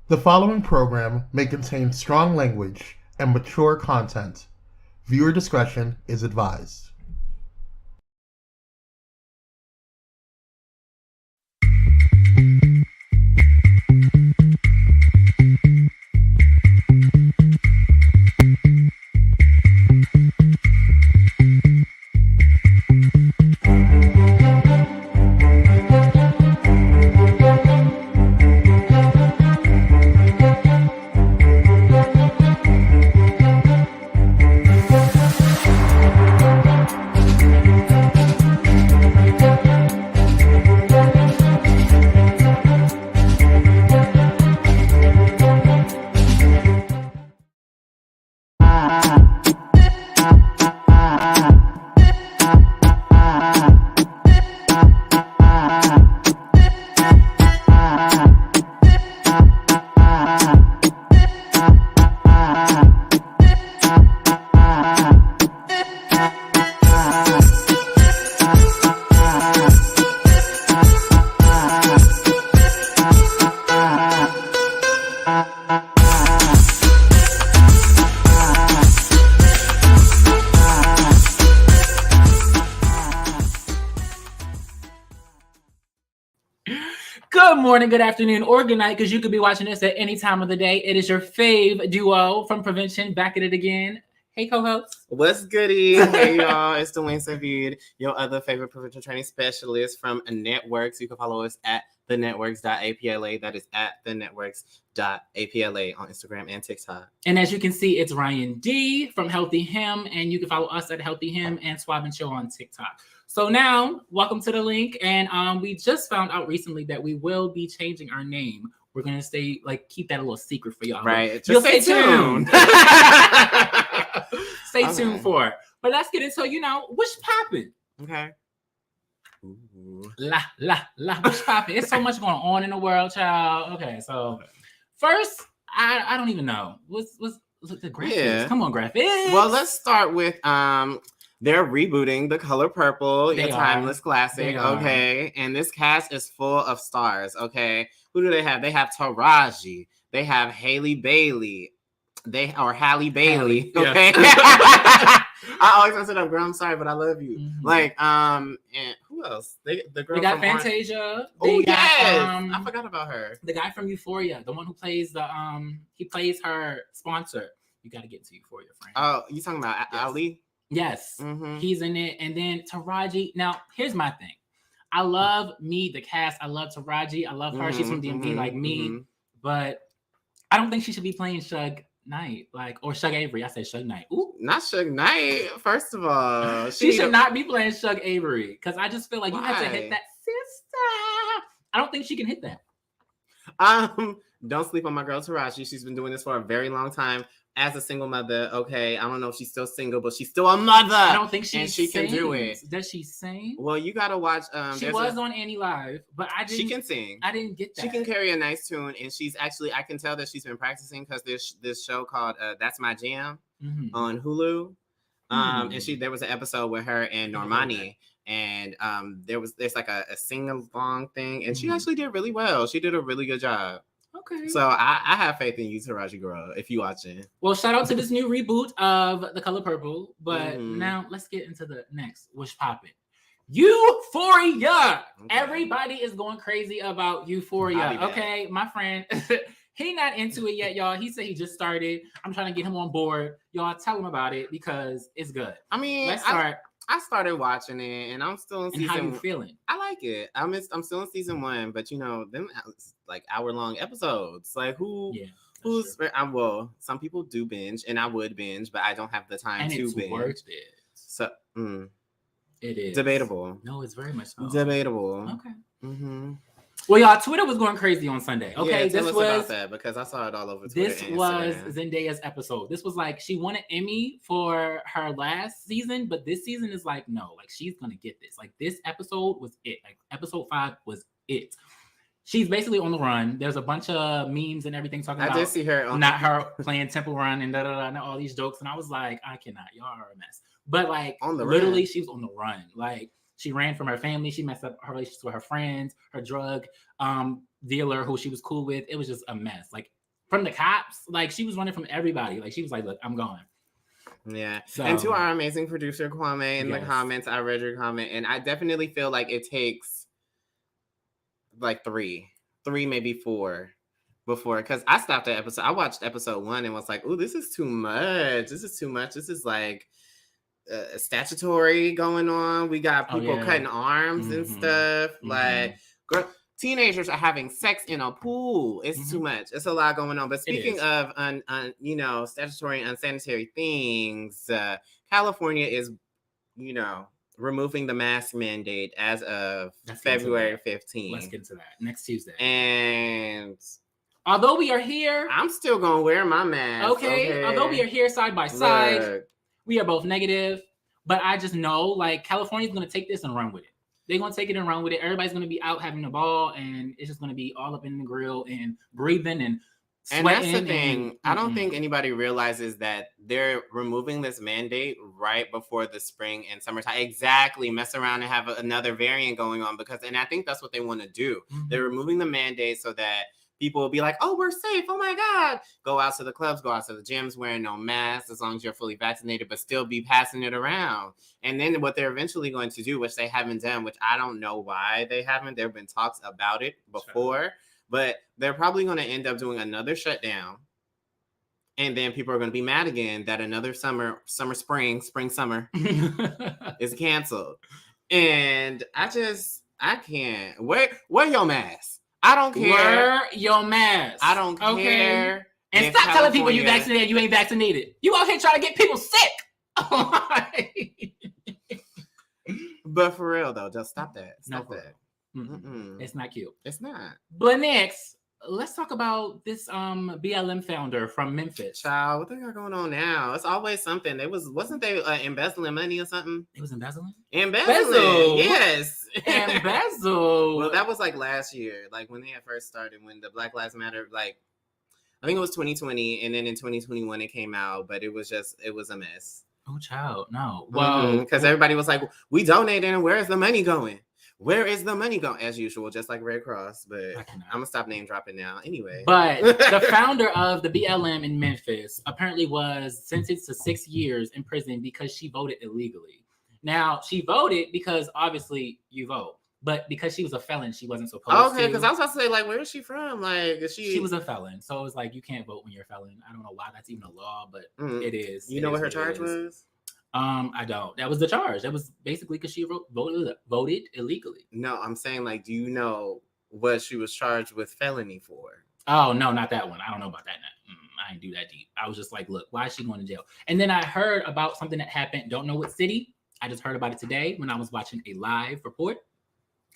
The following program may contain strong language and mature content. Viewer discretion is advised. Good morning, good afternoon, or good night, because you could be watching this at any time of the day. It is your fave duo from Prevention, back at it again. Hey, co-host. What's goody? Hey, y'all. It's Dwayne Savid, your other favorite prevention training specialist from Networks. You can follow us at thenetworks.apla. That is at thenetworks.apla on Instagram and TikTok. And as you can see, it's Ryan D from Healthy Him, and you can follow us at Healthy Him and Swab and Show on TikTok. So now, welcome to the link. And we just found out recently that we will be changing our name. We're going to keep that a little secret for y'all. Right. Just stay tuned. Stay tuned for it. But let's get into, what's popping? Okay. Ooh. What's popping? It's so much going on in the world, child. Okay, so first, I don't even know. What's the graphics? Yeah. Come on, graphics. Well, let's start with they're rebooting The Color Purple, a timeless classic, okay? And this cast is full of stars, okay? Who do they have? They have Taraji. They have Halle Bailey. Halle Bailey, okay? Yeah. I always mess it up, girl. I'm sorry, but I love you. Mm-hmm. And who else? The girl. They got Fantasia. Oh yes, I forgot about her. The guy from Euphoria, the one who plays he plays her sponsor. You got to get to Euphoria, friend. Oh, you talking about Ali? Yes, He's in it. And then Taraji. Now, here's my thing. I love the cast. I love Taraji. I love her. She's from DMV like me. But I don't think she should be playing Suge Knight, or Suge Avery. I said Suge Knight. Ooh. Not Suge Knight, first of all. She should not be playing Suge Avery. Because I just feel like you have to hit that sister. I don't think she can hit that. Don't sleep on my girl Taraji. She's been doing this for a very long time. As a single mother, okay, I don't know if she's still single, but she's still a mother. I don't think she can do it. Does she sing? Well, you gotta watch. She was on Annie Live, but I didn't. She can sing. I didn't get that. She can carry a nice tune, and she's actually. I can tell that she's been practicing because there's this show called "That's My Jam" on Hulu. And there was an episode with her and Normani, and there's like a sing along thing, and she actually did really well. She did a really good job. Okay. So I have faith in you, Taraji girl, if you watching. Well, shout out to this new reboot of The Color Purple. But now let's get into the next. What's popping? Euphoria. Okay. Everybody is going crazy about Euphoria. Okay, my friend, he not into it yet, y'all. He said he just started. I'm trying to get him on board. Y'all tell him about it because it's good. I mean, let's start. I started watching it, and I'm still in season. How you feeling? I like it. I'm still in season 1, but them hour-long episodes. Like who's? Well, some people do binge, and I would binge, but I don't have the time to binge. Worth it. So it is debatable. No, it's very much so. Debatable. Okay. Well, y'all, Twitter was going crazy on Sunday. Okay, yeah, tell us about that because I saw it all over Twitter. This was Zendaya's episode. This was she won an Emmy for her last season, but this season is no, she's gonna get this. This episode was it. Episode 5 was it. She's basically on the run. There's a bunch of memes and everything talking about. I did see her not her playing Temple Run and and all these jokes, and I was like, I cannot. Y'all are a mess. But on the literally, run. She was on the run. She ran from her family. She messed up her relationships with her friends, her drug dealer who she was cool with. It was just a mess. from the cops. Like, she was running from everybody. Like, she was like, look, I'm going. Yeah. So, and to our amazing producer, Kwame, in the comments, I read your comment, and I definitely feel like it takes like three, maybe four before, because I stopped at episode. I watched episode 1 and was like, "Ooh, this is too much. This is too much. This is like statutory going on. We got people cutting arms and stuff. Like, girl, teenagers are having sex in a pool. It's too much. It's a lot going on." But speaking of statutory and unsanitary things, California is, removing the mask mandate as of February 15th. Let's get into that next Tuesday. And although we are here, I'm still gonna wear my mask. Okay. Although we are here side by side, we are both negative. But I just know, like, California's gonna take this and run with it. They're gonna take it and run with it. Everybody's gonna be out having a ball, and it's just gonna be all up in the grill and breathing and sweating. And that's the thing. I don't think anybody realizes that they're removing this mandate right before the spring and summertime. Exactly. Mess around and have another variant going on and I think that's what they want to do. They're removing the mandate so that people will be like, oh, we're safe. Oh my God. Go out to the clubs, go out to the gyms wearing no masks as long as you're fully vaccinated, but still be passing it around. And then what they're eventually going to do, which they haven't done, which I don't know why they haven't. There have been talks about it before. Sure. But they're probably going to end up doing another shutdown. And then people are going to be mad again that another spring, summer is canceled. And I can't. Wear your mask. I don't care. Wear your mask. I don't care. And stop telling people you vaccinated, you ain't vaccinated. You out here trying to get people sick. But for real, though, just stop that. Stop that. It's not cute. It's not. But next, let's talk about this BLM founder from Memphis. Child, what they got going on now? It's always something. Wasn't they embezzling money or something? It was embezzling? Embezzling, yes. Embezzle. Well, that was like last year, like when they had first started, when the Black Lives Matter, like, I think it was 2020, and then in 2021 it came out, but it was a mess. Oh, child, no. Well, because everybody was like, we donated, and where is the money going? Where is the money going? As usual, just like Red Cross, but I'm gonna stop name dropping now. Anyway, but the founder of the BLM in Memphis apparently was sentenced to 6 years in prison because she voted illegally. Now, she voted because obviously you vote, but because she was a felon, she wasn't supposed to. Okay, because I was about to say, like, where is she from? Like, she was a felon, so it was like you can't vote when you're a felon. I don't know why that's even a law, but it is. You know what her charge was? I don't. That was the charge. That was basically because she voted illegally. No, I'm saying, like, do you know what she was charged with felony for? Oh, no, not that one. I don't know about that. I didn't do that deep. I was just like, look, why is she going to jail? And then I heard about something that happened. Don't know what city. I just heard about it today when I was watching a live report.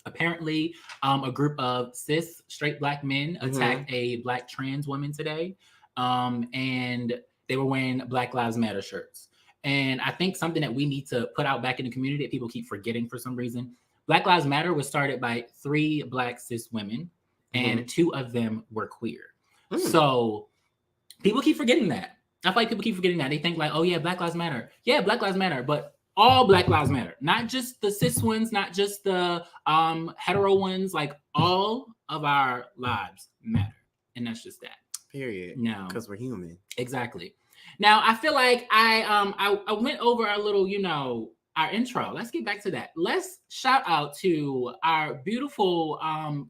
Apparently, a group of cis straight Black men attacked a Black trans woman today. And they were wearing Black Lives Matter shirts. And I think something that we need to put out back in the community that people keep forgetting for some reason. Black Lives Matter was started by 3 Black cis women, and 2 of them were queer. So people keep forgetting that. I feel like people keep forgetting that. They think like, oh yeah, Black Lives Matter. Yeah, Black Lives Matter, but all Black Lives Matter. Not just the cis ones, not just the hetero ones, like all of our lives matter. And that's just that. Period. No. Because we're human. Exactly. Now, I feel like I went over our little, our intro. Let's get back to that. Let's shout out to our beautiful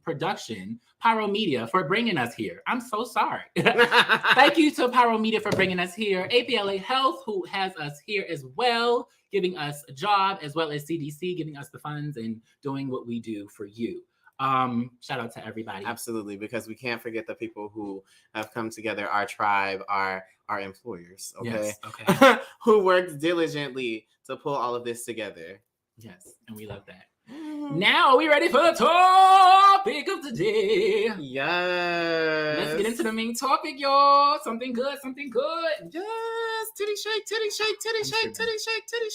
production, Pyro Media, for bringing us here. I'm so sorry. Thank you to Pyro Media for bringing us here. APLA Health, who has us here as well, giving us a job, as well as CDC, giving us the funds and doing what we do for you. Shout out to everybody. Absolutely, because we can't forget the people who have come together, our tribe, our employers, okay? Yes, okay. Who worked diligently to pull all of this together. Yes, and we love that. Now, are we ready for the topic of the day? Yes. Let's get into the main topic, y'all. Something good, something good. Yes. Titty shake, titty shake, titty shake, titty shake, titty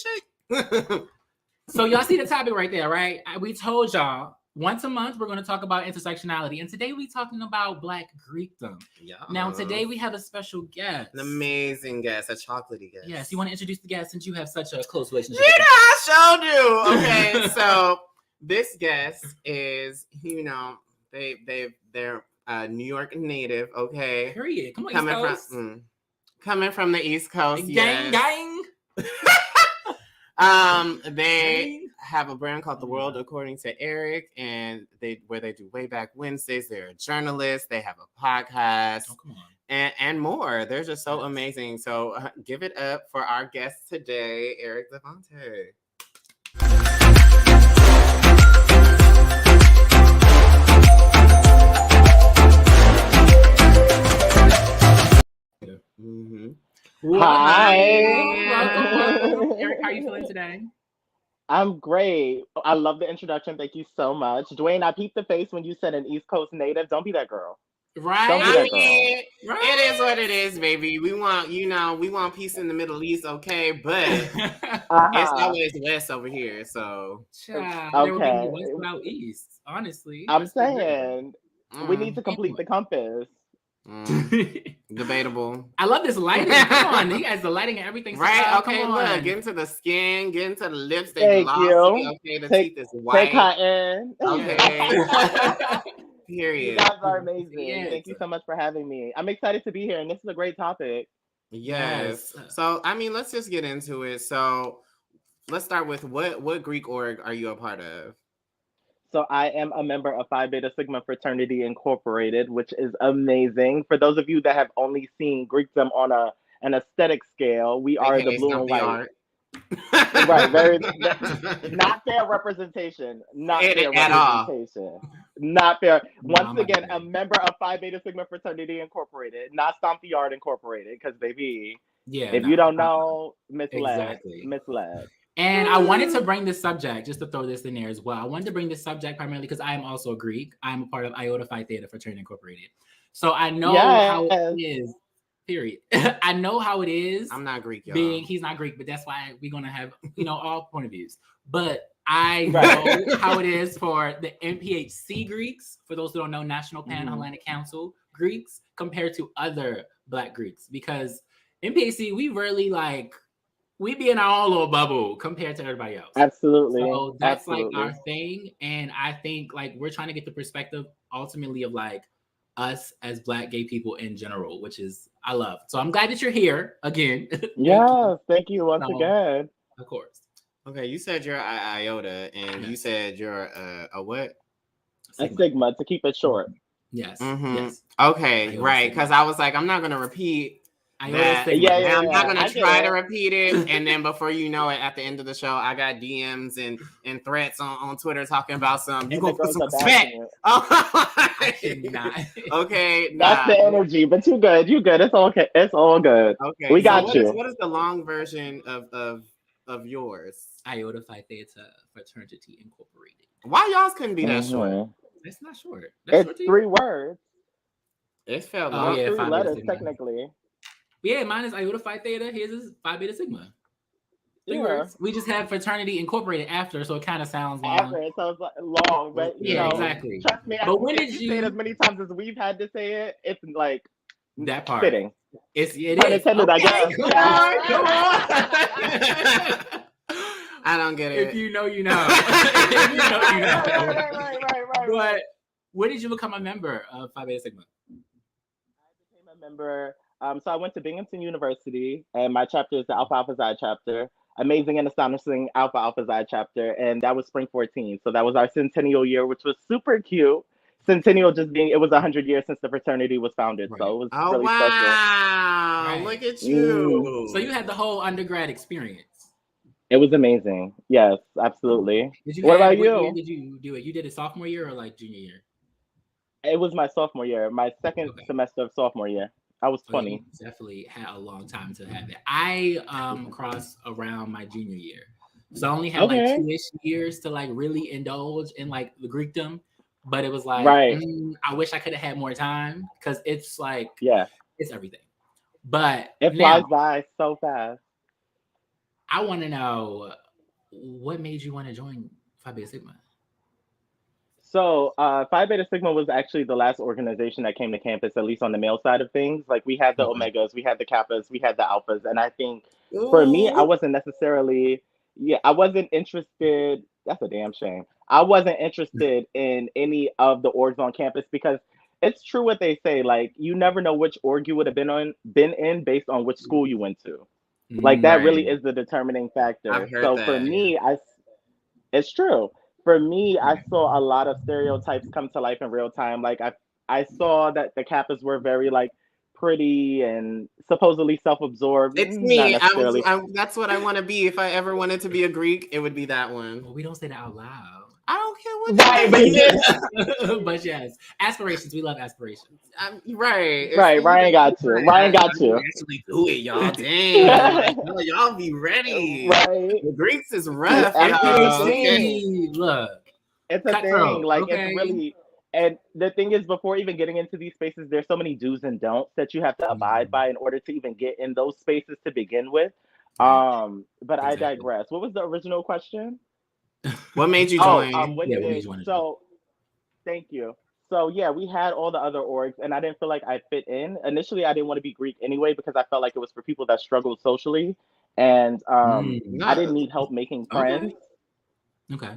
shake. So y'all see the topic right there, right? We told y'all once a month, we're going to talk about intersectionality. And today we're talking about Black Greekdom. Yeah. Now, today we have a special guest. An amazing guest, a chocolatey guest. Yes, you want to introduce the guest since you have such a close relationship? I sure do. Okay, so this guest is, they're a New York native. Okay. Period. Come on, Coming East Coast. Coming from the East Coast. Gang, gang. They have a brand called The World According to Eric, and they do Way Back Wednesdays. They're a journalist. They have a podcast. Oh, come on. And more. They're just so amazing. So give it up for our guest today, Eric Devontae. Mm-hmm. Hi. Welcome. Eric, how are you feeling today? I'm great. I love the introduction. Thank you so much. Dwayne, I peeped the face when you said an East Coast native. Don't be that girl. Right? Don't be that girl. Right? It is what it is, baby. We want peace in the Middle East, okay? But it's always West over here, so. Child, there would be West without East, honestly. I'm saying we need to complete the compass. Debatable. I love this lighting. Come on, you guys, the lighting and everything. Right? Okay, look, get into the skin, get into the lips. They Thank glossy. you. Okay, the teeth is white. Take cotton. Okay. Period. You guys are amazing. Yes. Thank you so much for having me. I'm excited to be here, and this is a great topic. Yes. So, I mean, let's just get into it. So, let's start with what Greek org are you a part of? So I am a member of Phi Beta Sigma Fraternity Incorporated, which is amazing. For those of you that have only seen Greekdom on an aesthetic scale, we are the blue and white. Right, very not fair representation. Not fair representation. Not fair. Once again, a member of Phi Beta Sigma Fraternity Incorporated, not Stomp the Yard Incorporated, because baby, if you don't know, misled. And I wanted to bring this subject, just to throw this in there as well. I wanted to bring this subject primarily because I am also a Greek. I'm a part of Iota Phi Theta Fraternity Incorporated. So I know how it is, period. I know how it is. I'm not Greek, y'all. He's not Greek, but that's why we're going to have, all point of views. But I know how it is for the NPHC Greeks, for those who don't know, National Pan-Hellenic Council Greeks, compared to other Black Greeks. Because NPHC, we really we be in our own little bubble compared to everybody else. Absolutely. So that's like our thing. And I think we're trying to get the perspective ultimately of us as Black gay people in general, which is I love. So I'm glad that you're here again. Thank you once again. Of course. Okay, you said you're Iota, and you said you're a what? A Sigma, to keep it short. Yes. Mm-hmm. Yes. Okay, Iota right. Sigma. Because I was like, I'm not gonna repeat. I'm not gonna try to repeat it, and then before you know it, at the end of the show, I got DMs and threats on Twitter talking about you gonna put some respect. Okay, that's the energy, but you good. It's okay. It's all good. Okay, we got you. What is the long version of yours? Iota Phi Theta Fraternity Incorporated. Why y'all's couldn't be that short? It's not short. It's 3 words. It felt like 3 letters technically. Yeah, mine is Iota Phi Theta. His is Phi Beta Sigma. 3 words. We just have Fraternity Incorporated after, so it kind of sounds long. After it sounds long, but exactly. Trust me, but when did you say it as many times as we've had to say it? It's that part. Fitting. It is. Intended, I guess. Come on. I don't get it. If you know, you know. If you know, you know. Right. But when did you become a member of Phi Beta Sigma? I became a member. So I went to Binghamton University, and my chapter is the Alpha Alpha Xi chapter. Amazing and astonishing Alpha Alpha Xi chapter, and that was spring 14. So that was our centennial year, which was super cute. Centennial just being, it was 100 years since the fraternity was founded, so it was really special. Wow! Look at you. So you had the whole undergrad experience. It was amazing. Yes, absolutely. What about you? What year did you do it? You did it sophomore year or junior year? It was my sophomore year, my second semester of sophomore year. I was 20. You definitely had a long time to have it. I crossed around my junior year. So I only had 2-ish years to really indulge in the Greekdom. But it was I wish I could have had more time because it's it's everything. But it flies by so fast. I want to know what made you want to join Phi Beta Sigma? So Phi Beta Sigma was actually the last organization that came to campus, at least on the male side of things. We had the Omegas, we had the Kappas, we had the Alphas. And I think for me, I wasn't necessarily, I wasn't interested. That's a damn shame. I wasn't interested in any of the orgs on campus because it's true what they say. Like, you never know which org you would have been in based on which school you went to. Like, that really is the determining factor. I've heard So that, for me, it's true. For me, I saw a lot of stereotypes come to life in real time. Like, I saw that the Kappas were very like pretty and supposedly self-absorbed. It's Not me. necessarily. That's what I want to be. If I ever wanted to be a Greek, it would be that one. Well, we don't say that out loud. I don't care what. Right, but but yes, aspirations. We love aspirations. Right. Right. Ryan got you. Ryan got you. Actually do it, y'all. Dang. Like, y'all be ready. Right. The Greeks is rough. Okay. Look. It's a thing. Like, it's really. And the thing is, before even getting into these spaces, there's so many do's and don'ts that you have to abide by in order to even get in those spaces to begin with. But exactly. I digress. What was the original question? What made you join? What made you want to join? Thank you. So yeah, we had all the other orgs, and I didn't feel like I fit in. Initially, I didn't want to be Greek anyway because I felt like it was for people that struggled socially, and I didn't need help making friends. Okay.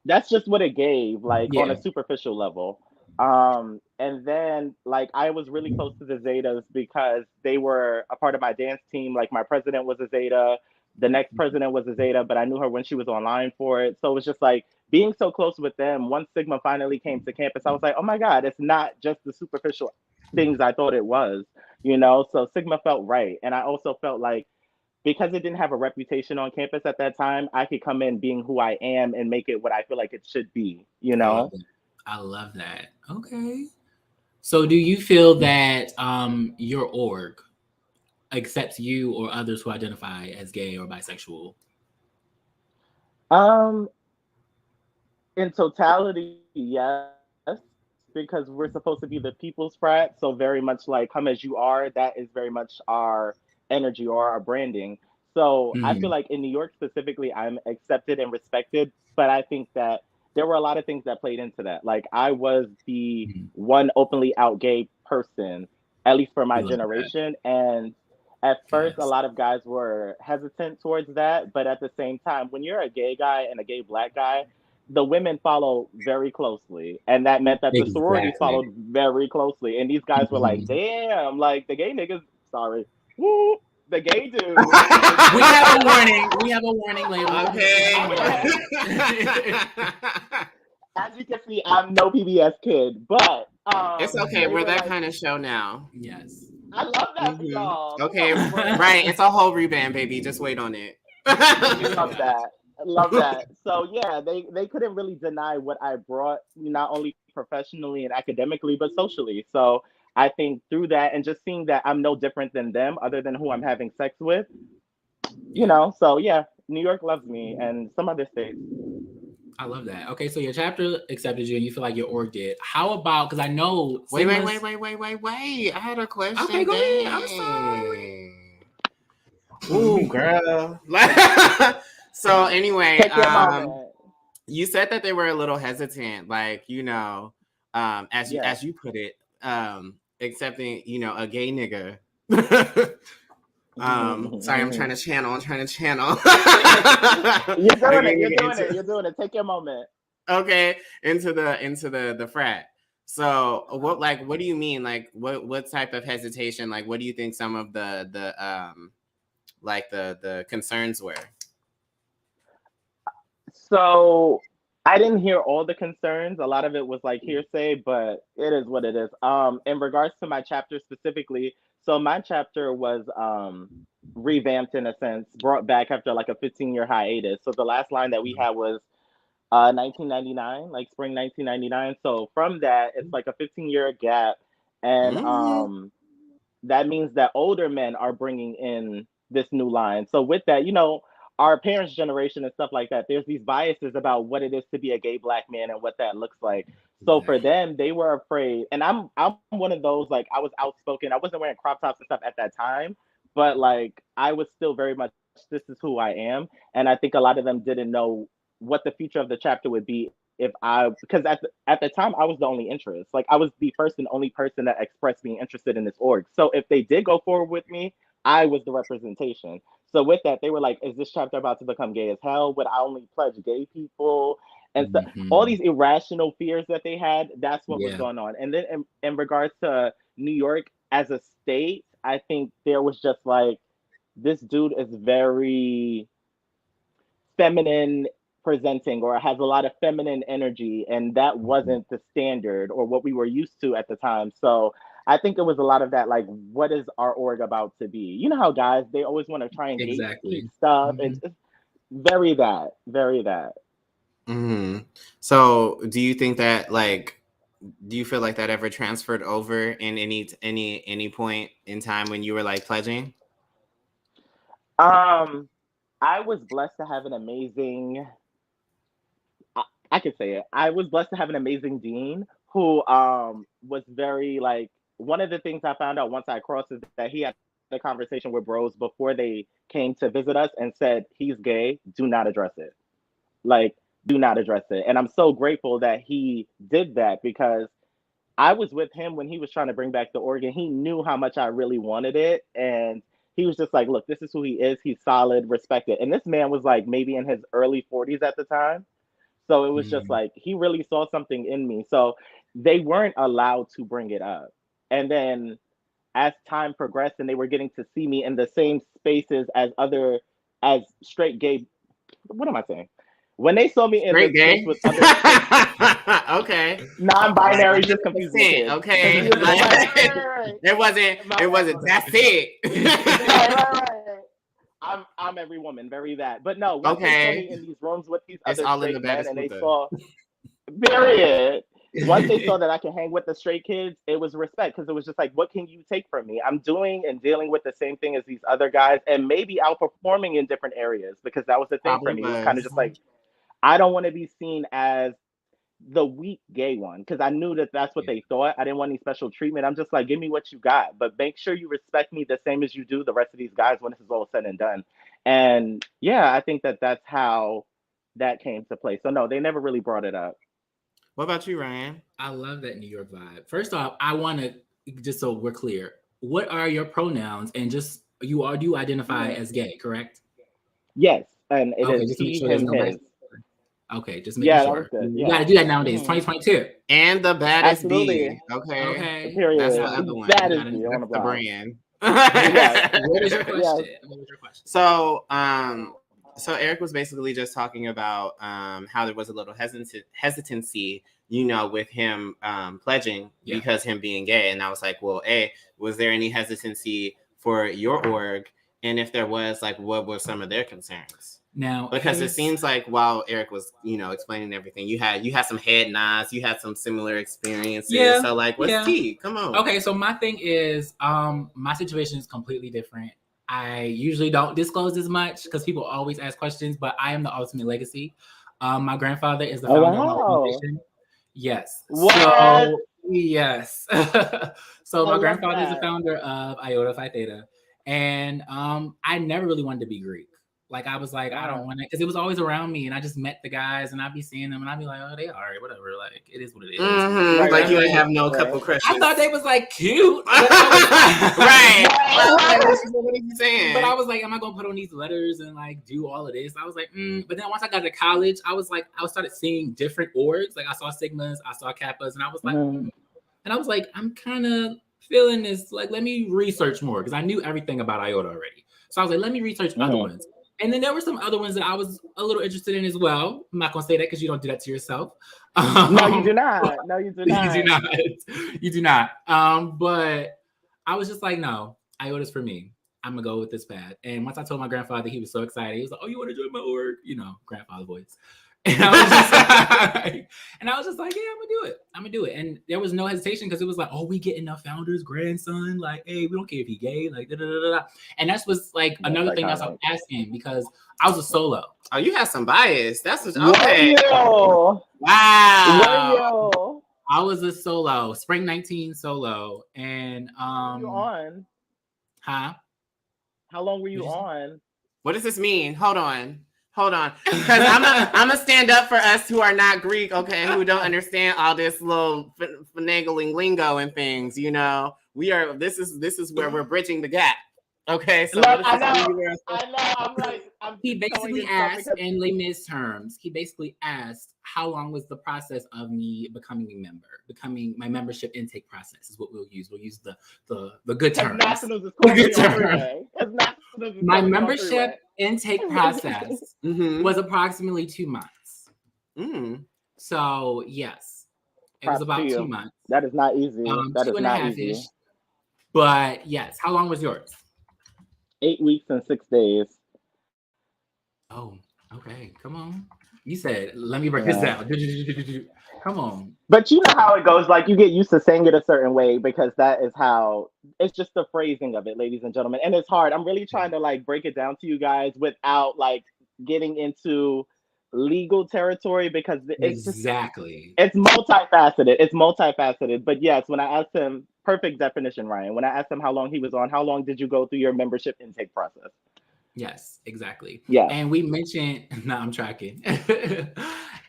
That's just what it gave, like on a superficial level. And then like I was really close to the Zetas because they were a part of my dance team. Like my president was a Zeta, the next president was a Zeta, but I knew her when she was online for it. So it was just like being so close with them. Once Sigma finally came to campus, I was like, oh my God, it's not just the superficial things I thought it was, you know? So Sigma felt right. And I also felt like because it didn't have a reputation on campus at that time, I could come in being who I am and make it what I feel like it should be, you know? I love that. Okay. So do you feel that your org accepts you or others who identify as gay or bisexual? In totality, yes, because we're supposed to be the people's frat. So very much like come as you are, that is very much our energy or our branding. So I feel like in New York specifically, I'm accepted and respected, but I think that there were a lot of things that played into that. Like I was the one openly out gay person, at least for my generation. And at first, a lot of guys were hesitant towards that. But at the same time, when you're a gay guy and a gay Black guy, the women follow very closely. And that meant that the sororities followed very closely. And these guys were like, damn, like the gay niggas, sorry. Woo, the gay dude. We have a warning. We have a warning label. Okay. As you can see, I'm no PBS kid, but it's okay. We're that kind of show now. Yes. I love that for y'all. Okay, right. It's a whole reband, baby. Just wait on it. Love that. Love that. So yeah, they couldn't really deny what I brought, not only professionally and academically, but socially. So I think through that and just seeing that I'm no different than them, other than who I'm having sex with, you know. So yeah, New York loves me, and some other states. I love that. Okay, so your chapter accepted you, and you feel like your org did. How about? Because I know. Wait! I had a question. Okay, go ahead. I'm sorry. Ooh, girl. So anyway, you said that they were a little hesitant, like you know, as you put it, accepting a gay nigga. Sorry, I'm trying to channel. You're doing it. Take your moment. Okay, into the frat. So what do you mean? Like what type of hesitation? Like what do you think some of the concerns were? So I didn't hear all the concerns. A lot of it was like hearsay, but it is what it is. In regards to my chapter specifically, so my chapter was revamped in a sense, brought back after like a 15-year hiatus. So the last line that we had was 1999, like spring 1999. So from that, it's like a 15-year gap. And that means that older men are bringing in this new line. So with that, our parents' generation and stuff like that, there's these biases about what it is to be a gay Black man and what that looks like. So for them, they were afraid. And I'm one of those, like, I was outspoken. I wasn't wearing crop tops and stuff at that time, but like I was still very much, this is who I am. And I think a lot of them didn't know what the future of the chapter would be because at the time I was the only interest. Like I was the first and only person that expressed being interested in this org. So if they did go forward with me, I was the representation. So with that, they were like, is this chapter about to become gay as hell? Would I only pledge gay people? and so all these irrational fears that they had, that's what was going on. And then in regards to New York as a state, I think there was just like, this dude is very feminine presenting, or has a lot of feminine energy, and that wasn't the standard or what we were used to at the time. So I think it was a lot of that, like, what is our org about to be? You know how guys, they always want to try and gatekeep stuff, and it's very that. So do you think that, like, do you feel like that ever transferred over in any point in time when you were like pledging? I was blessed to have an amazing, I could say it. I was blessed to have an amazing dean who was very, like, one of the things I found out once I crossed is that he had a conversation with bros before they came to visit us and said, he's gay, do not address it. Like, do not address it. And I'm so grateful that he did that, because I was with him when he was trying to bring back the organ. He knew how much I really wanted it. And he was just like, look, this is who he is. He's solid, respect it. And this man was like maybe in his early 40s at the time. So it was just like, he really saw something in me. So they weren't allowed to bring it up. And then as time progressed and they were getting to see me in the same spaces as straight gay, what am I saying? When they saw me in the space with other okay, non-binary, just confused me. Okay, it wasn't. That's it. I'm every woman, very that. But no, when they saw me in these rooms with these other straight men, and they saw, period. Once they saw that I can hang with the straight kids, it was respect, because it was just like, what can you take from me? I'm doing and dealing with the same thing as these other guys, and maybe outperforming in different areas, because that was the thing for me. It was kind of just like, I don't want to be seen as the weak gay one, because I knew that that's what they thought. I didn't want any special treatment. I'm just like, give me what you got, but make sure you respect me the same as you do the rest of these guys when this is all said and done. And yeah, I think that that's how that came to play. So no, they never really brought it up. What about you, Ryan? I love that New York vibe. First off, I want to, just so we're clear, what are your pronouns? And just, do you identify as gay, correct? Yes, and it is he, him, his. Okay, just making sure. You got to do that nowadays, 2022. And the baddest Absolutely. B. Okay. Period. That's the other one. Baddest B on the brand. What is your question? So, so Eric was basically just talking about how there was a little hesitancy, you know, with him pledging because him being gay. And I was like, well, was there any hesitancy for your org? And if there was, like, what were some of their concerns? Now, because it seems like while Eric was, you know, explaining everything, you had some head nods, you had some similar experiences. Yeah, so like, what's tea? Come on. Okay, so my thing is, my situation is completely different. I usually don't disclose as much because people always ask questions, but I am the ultimate legacy. My grandfather is the founder of my organization. Yes. What? So, yes. So my grandfather is the founder of Iota Phi Theta, and I never really wanted to be Greek. Like, I was like, I don't want it, because it was always around me, and I just met the guys, and I'd be seeing them, and I'd be like, oh, they all right, whatever. Like, it is what it is. Mm-hmm. Like, you ain't have no couple crushes. I thought they was, like, cute. Right. What are you saying? But I was like, am I going to put on these letters and, like, do all of this? I was like, But then once I got to college, I was like, I started seeing different orgs. Like, I saw Sigmas, I saw Kappas, and I was like, And I was like, I'm kind of feeling this. Like, let me research more, because I knew everything about Iota already. So I was like, let me research other ones. And then there were some other ones that I was a little interested in as well. I'm not going to say that because you don't do that to yourself. No, you do not. No, you do not. You do not. You do not. But I was just like, no, Iota's for me. I'm going to go with this path. And once I told my grandfather, he was so excited. He was like, oh, you want to join my org? You know, grandfather voice. And I was just like, yeah, I'm gonna do it. And there was no hesitation, because it was like, oh, we getting a founder's grandson. Like, hey, we don't care if he's gay. Like, da da da da. And that's was like another thing I was asking, because I was a solo. Oh, you have some bias. That's what. Okay. Wow. I was a solo, spring 19 solo, and you on? Huh? How long were you on? What does this mean? Hold on. Because I'm gonna stand up for us who are not Greek, okay, who don't understand all this little finagling lingo and things. You know, this is where we're bridging the gap. Okay, so look, I know. I'm like, he basically asked in layman's terms. He basically asked, "How long was the process of me becoming a member? Becoming my membership intake process is what we'll use. We'll use the good terms. The good terms. My membership intake process was approximately 2 months. So yes, it was about 2 months. That is not easy. That is not easy. But yes, how long was yours? 8 weeks and 6 days. Oh, okay. Come on. You said, let me break this down. Come on. But you know how it goes. Like, you get used to saying it a certain way because that is how, it's just the phrasing of it, ladies and gentlemen. And it's hard. I'm really trying to like break it down to you guys without like getting into legal territory because it's multifaceted. But yes, when I asked him, perfect definition, Ryan. When I asked him how long he was on, how long did you go through your membership intake process? Yes, exactly. Yeah. And we mentioned, I'm tracking.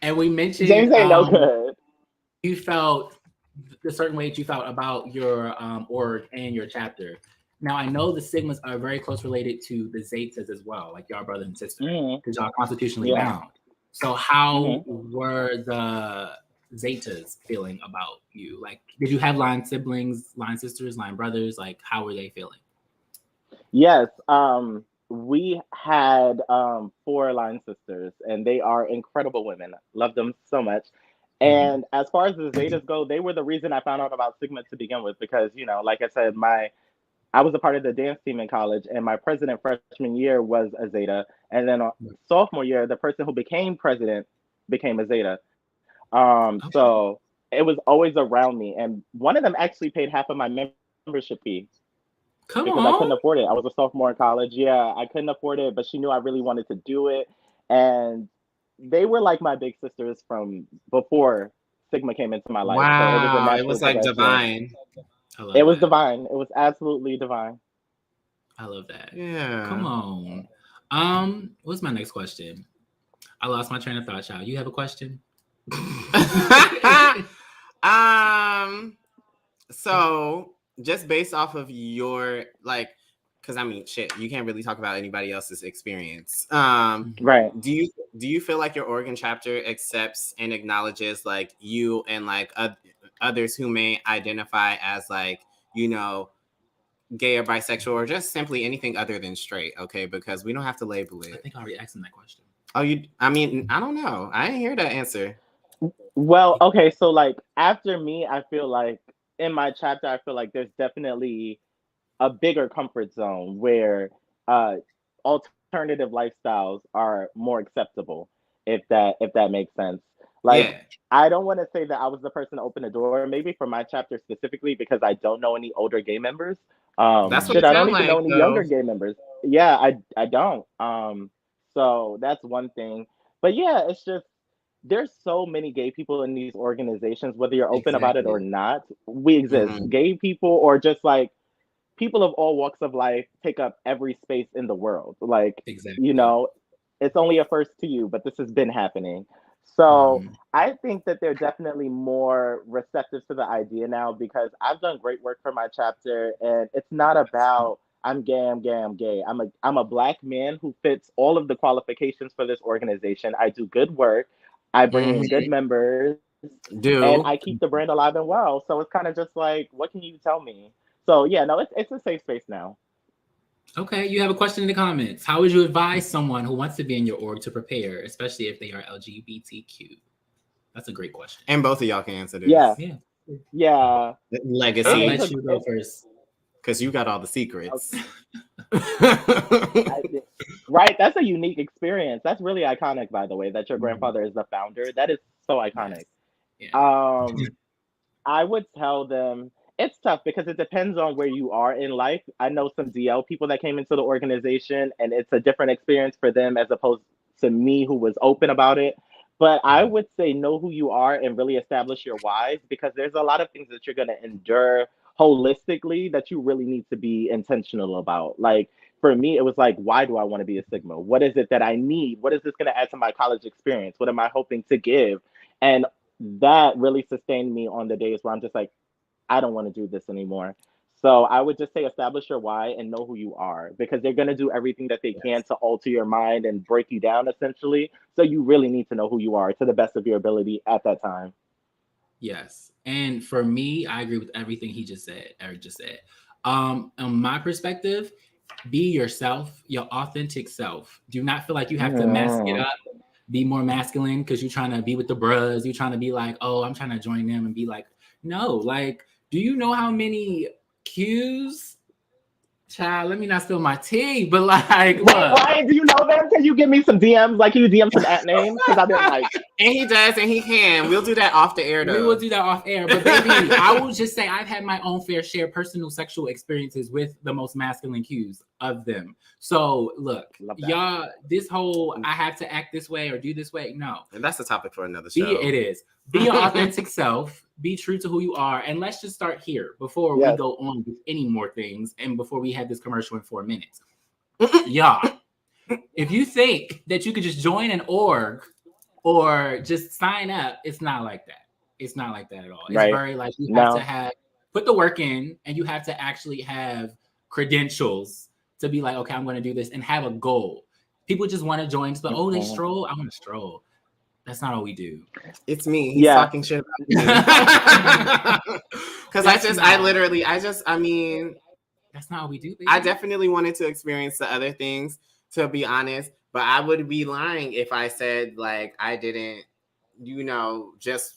And we mentioned James ain't no good. You felt a certain way that you felt about your org and your chapter. Now I know the Sigmas are very close related to the Zetas as well, like y'all brother and sister, because y'all constitutionally bound. So how were the Zetas feeling about you? Like, did you have line siblings, line sisters, line brothers? Like, how were they feeling? Yes. We had 4 line sisters, and they are incredible women. Love them so much. And as far as the Zetas go, they were the reason I found out about Sigma to begin with, because, you know, like I said, I was a part of the dance team in college, and my president freshman year was a Zeta. And then sophomore year, the person who became president became a Zeta. So it was always around me. And one of them actually paid half of my membership fee. Because I couldn't afford it. I was a sophomore in college. Yeah, I couldn't afford it, but she knew I really wanted to do it. And they were like my big sisters from before Sigma came into my life. Wow, so it was like divine. It was divine. It was absolutely divine. I love that. Yeah. Come on. What's my next question? I lost my train of thought, child. You have a question? So just based off of your, like, because I mean, shit, you can't really talk about anybody else's experience. Right. Do you feel like your Oregon chapter accepts and acknowledges like you and like others who may identify as like, you know, gay or bisexual or just simply anything other than straight? Okay, because we don't have to label it. I think I already asked him that question. Oh, I mean, I don't know. I didn't hear that answer. Well, okay, so like after me, I feel like in my chapter, I feel like there's definitely a bigger comfort zone where alternative lifestyles are more acceptable, if that makes sense. Like, I don't want to say that I was the person to open the door, maybe for my chapter specifically, because I don't know any older gay members. That's what I don't even like, know any younger gay members. Yeah, I don't. So that's one thing. But yeah, it's just there's so many gay people in these organizations, whether you're open about it or not. We exist. Gay people, or just like people of all walks of life, take up every space in the world. Like, you know, it's only a first to you, but this has been happening. So I think that they're definitely more receptive to the idea now, because I've done great work for my chapter, and it's not about I'm gay. I'm a Black man who fits all of the qualifications for this organization. I do good work. I bring in good members, and I keep the brand alive and well. So it's kind of just like, what can you tell me? So yeah, no, it's a safe space now. Okay, you have a question in the comments. How would you advise someone who wants to be in your org to prepare, especially if they are LGBTQ? That's a great question. And both of y'all can answer this. Yeah. Legacy. I'll let you go first. Because you got all the secrets. Right, that's a unique experience. That's really iconic, by the way, that your grandfather is the founder. That is so iconic. Yes. Yeah. I would tell them it's tough because it depends on where you are in life. I know some DL people that came into the organization, and it's a different experience for them as opposed to me, who was open about it. But I would say know who you are and really establish your whys, because there's a lot of things that you're going to endure holistically that you really need to be intentional about. Like, for me, it was like, why do I want to be a Sigma? What is it that I need? What is this going to add to my college experience? What am I hoping to give? And that really sustained me on the days where I'm just like, I don't want to do this anymore. So I would just say establish your why and know who you are, because they're going to do everything that they can to alter your mind and break you down, essentially. So you really need to know who you are to the best of your ability at that time. Yes. And for me, I agree with everything Eric just said. On my perspective, be yourself, your authentic self. Do not feel like you have to mask it up, be more masculine because you're trying to be with the bros. You're trying to be like, oh, I'm trying to join them and be like, no, like, do you know how many Qs? Child, let me not spill my tea, but like, look. Ryan, do you know them? Can you give me some DMs? Like, can you DM some at names? Because I've been like, and he does, and he can. We'll do that off the air, though. We will do that off air, but baby, I will just say I've had my own fair share personal sexual experiences with the most masculine cues of them. So look, y'all, this whole I have to act this way or do this way, no. And that's a topic for another show. It is. Be your authentic self. Be true to who you are, and let's just start here before we go on with any more things, and before we have this commercial in 4 minutes. Y'all, if you think that you could just join an org or just sign up, it's not like that. It's not like that at all. It's very like you have to put the work in, and you have to actually have credentials to be like, okay, I'm going to do this, and have a goal. People just want to join, but they stroll. I want to stroll. That's not all we do. It's me. He's talking shit about me. Because I mean, that's not what we do, baby. I definitely wanted to experience the other things, to be honest, but I would be lying if I said like I didn't, just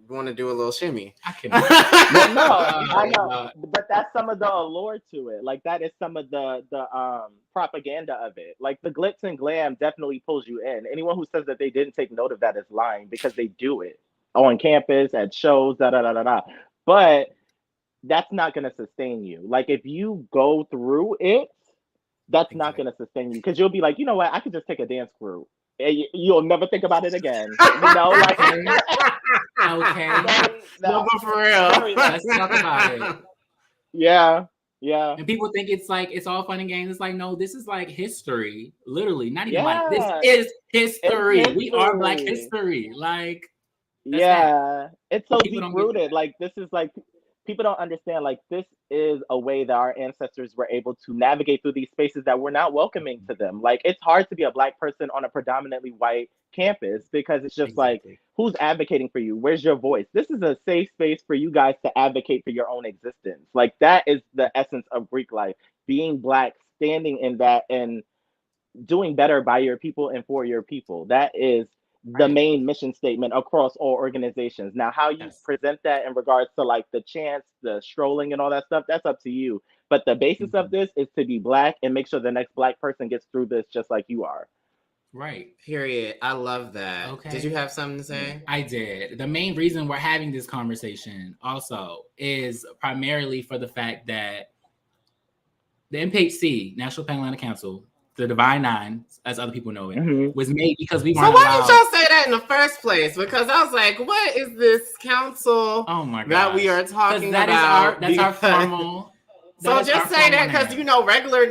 want to do a little shimmy. I can. I know, but that's some of the allure to it. Like that is some of the propaganda of it. Like the glitz and glam definitely pulls you in. Anyone who says that they didn't take note of that is lying, because they do it on campus, at shows, But that's not going to sustain you. Like if you go through it, that's not going to sustain you, because you'll be like, you know what? I could just take a dance group. You'll never think about it again. Like. Okay. No, but for real. Let's talk about it. Yeah. And people think it's like it's all fun and games. It's like, no, this is like history. Literally, not even like this is history. We are Black history. Like, it's so deep rooted. Like this is like people don't understand. Like this is a way that our ancestors were able to navigate through these spaces that were not welcoming to them. Like it's hard to be a Black person on a predominantly white campus, because it's just like, who's advocating for you? Where's your voice? This is a safe space for you guys to advocate for your own existence. Like that is the essence of Greek life, being Black, standing in that, and doing better by your people and for your people. That is the main mission statement across all organizations. Now, how you present that in regards to like the chants, the strolling and all that stuff, that's up to you. But the basis of this is to be Black and make sure the next Black person gets through this just like you are. Right. Period. I love that. Okay. Did you have something to say? I did. The main reason we're having this conversation also is primarily for the fact that the NPHC, National Panoramic Council, the Divine Nine, as other people know it, was made because we weren't So why didn't y'all say that in the first place? Because I was like, what is this council that we are talking about? That's our formal... So just say that because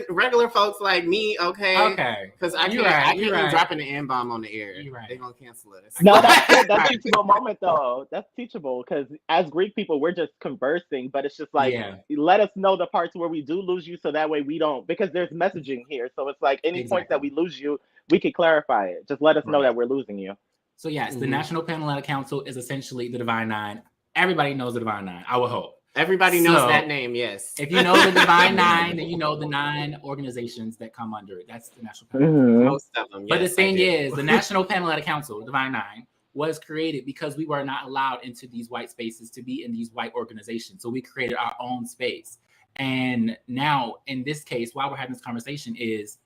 regular folks like me, okay? Because I can't be dropping the N-bomb on the air. They're gonna cancel it. No, that's a teachable moment though. That's teachable, because as Greek people, we're just conversing, but it's just like let us know the parts where we do lose you, so that way we don't, because there's messaging here. So it's like any point that we lose you, we can clarify it. Just let us know that we're losing you. So yes, the National Panoramic Council is essentially the Divine Nine. Everybody knows the Divine Nine, I would hope. Everybody knows that name, yes. If you know the Divine Nine, then you know the 9 organizations that come under it. That's the National Panoramic Council. Most of them, yes. But the thing is, the National Panoramic Council, Divine Nine, was created because we were not allowed into these white spaces to be in these white organizations. So we created our own space. And now, in this case, while we're having this conversation, is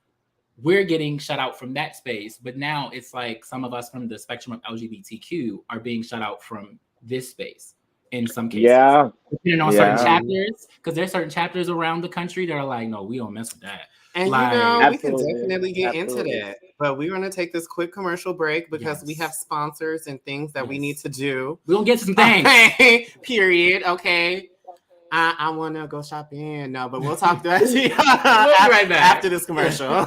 we're getting shut out from that space. But now it's like some of us from the spectrum of LGBTQ are being shut out from this space. In some cases, depending on certain chapters, because there's certain chapters around the country that are like, no, we don't mess with that. And we can definitely get into that. But we're going to take this quick commercial break because we have sponsors and things that we need to do. We're going to get to some things. Period. Okay. I want to go shopping. No, but we'll talk to you right back after this commercial.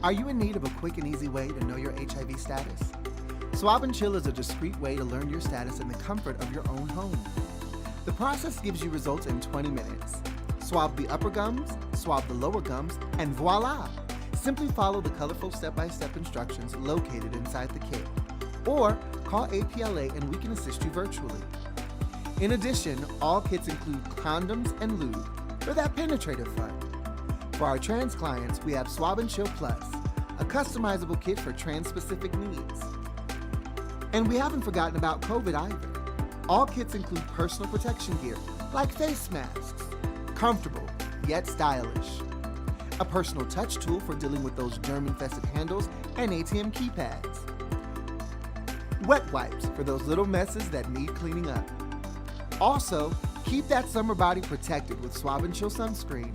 Are you in need of a quick and easy way to know your HIV status? Swab and Chill is a discreet way to learn your status in the comfort of your own home. The process gives you results in 20 minutes. Swab the upper gums, swab the lower gums, and voila! Simply follow the colorful step-by-step instructions located inside the kit. Or call APLA and we can assist you virtually. In addition, all kits include condoms and lube for that penetrative fun. For our trans clients, we have Swab and Chill Plus, a customizable kit for trans-specific needs. And we haven't forgotten about COVID either. All kits include personal protection gear, like face masks, comfortable yet stylish. A personal touch tool for dealing with those germ-infested handles and ATM keypads. Wet wipes for those little messes that need cleaning up. Also, keep that summer body protected with Swab and Chill sunscreen.